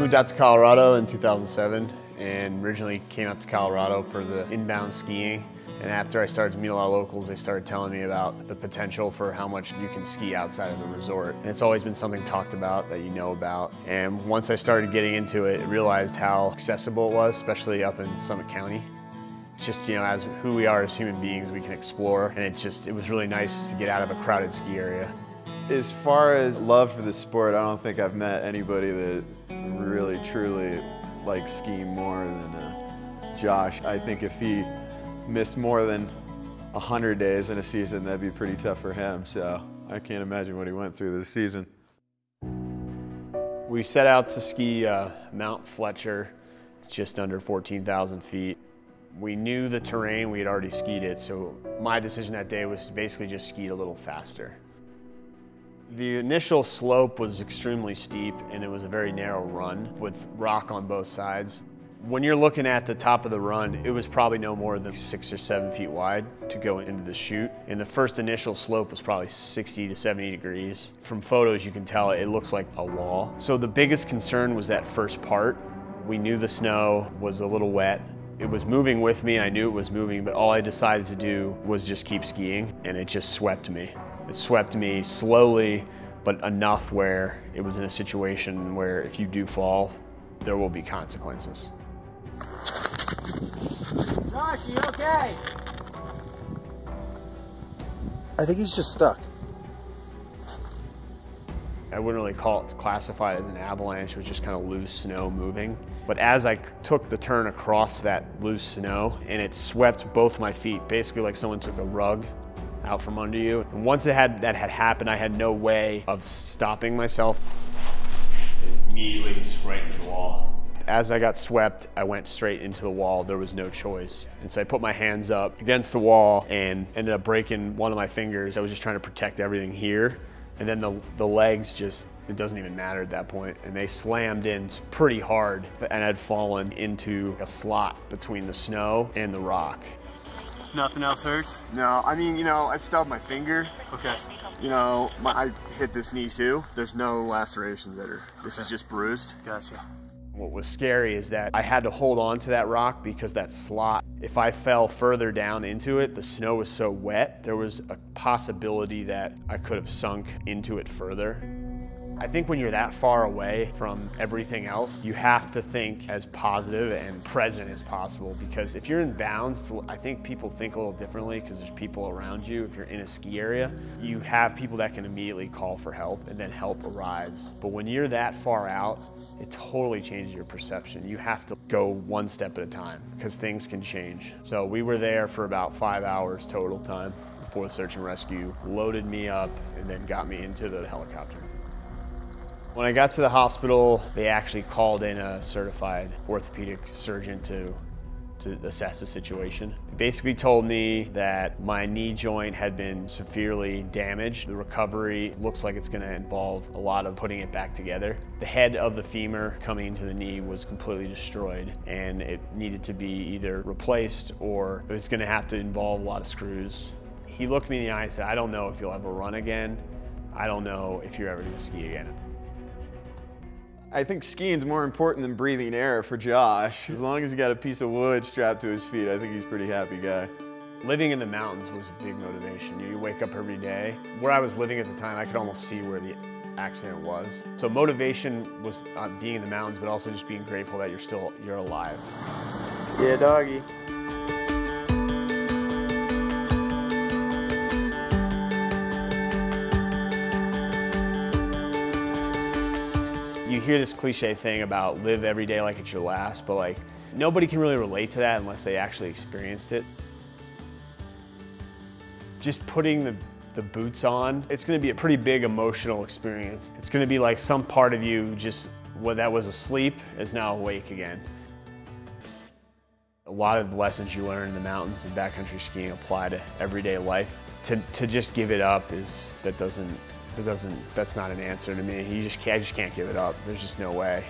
moved out to Colorado in 2007 and originally came out to Colorado for the inbound skiing. And after I started to meet a lot of locals, they started telling me about the potential for how much you can ski outside of the resort. And it's always been something talked about that you know about. And once I started getting into it, I realized how accessible it was, especially up in Summit County. It's just, you know, as who we are as human beings, we can explore. And it was really nice to get out of a crowded ski area. As far as love for the sport, I don't think I've met anybody that really, truly likes skiing more than Josh. I think if he missed more than 100 days in a season, that'd be pretty tough for him. So I can't imagine what he went through this season. We set out to ski Mount Fletcher. It's just under 14,000 feet. We knew the terrain, we had already skied it, so my decision that day was to basically just ski a little faster. The initial slope was extremely steep and it was a very narrow run with rock on both sides. When you're looking at the top of the run, it was probably no more than 6 or 7 feet wide to go into the chute. And the first initial slope was probably 60 to 70 degrees. From photos, you can tell it looks like a wall. So the biggest concern was that first part. We knew the snow was a little wet. It was moving with me, I knew it was moving, but all I decided to do was just keep skiing, and it just swept me. It swept me slowly, but enough where it was in a situation where if you do fall, there will be consequences. Josh, you okay? I think he's just stuck. I wouldn't really classify it as an avalanche. It was just kind of loose snow moving. But as I took the turn across that loose snow, and it swept both my feet, basically like someone took a rug out from under you. And once that had happened, I had no way of stopping myself. Immediately just right into the wall. As I got swept, I went straight into the wall. There was no choice. And so I put my hands up against the wall and ended up breaking one of my fingers. I was just trying to protect everything here. And then the legs just, it doesn't even matter at that point. And they slammed in pretty hard and I'd fallen into a slot between the snow and the rock. Nothing else hurts? No, I mean, you know, I stubbed my finger. Okay. You know, I hit this knee too. There's no lacerations that are, this is just bruised. Gotcha. What was scary is that I had to hold on to that rock because that slot, if I fell further down into it, the snow was so wet, there was a possibility that I could have sunk into it further. I think when you're that far away from everything else, you have to think as positive and present as possible, because if you're in bounds, I think people think a little differently because there's people around you. If you're in a ski area, you have people that can immediately call for help and then help arrives. But when you're that far out, it totally changes your perception. You have to go one step at a time because things can change. So we were there for about 5 hours total time before the search and rescue loaded me up and then got me into the helicopter. When I got to the hospital, they actually called in a certified orthopedic surgeon to assess the situation. They basically told me that my knee joint had been severely damaged. The recovery looks like it's going to involve a lot of putting it back together. The head of the femur coming into the knee was completely destroyed and it needed to be either replaced or it was going to have to involve a lot of screws. He looked me in the eye and said, "I don't know if you'll ever run again. I don't know if you're ever going to ski again." I think skiing's more important than breathing air for Josh. As long as he got a piece of wood strapped to his feet, I think he's a pretty happy guy. Living in the mountains was a big motivation. You wake up every day. Where I was living at the time, I could almost see where the accident was. So motivation was being in the mountains, but also just being grateful that you're alive. Yeah, doggy. You hear this cliche thing about live every day like it's your last, but like nobody can really relate to that unless they actually experienced it. Just putting the boots on, it's gonna be a pretty big emotional experience. It's gonna be like some part of you just, that was asleep is now awake again. A lot of the lessons you learn in the mountains and backcountry skiing apply to everyday life. To just give it up that's not an answer to me. I just can't give it up. There's just no way.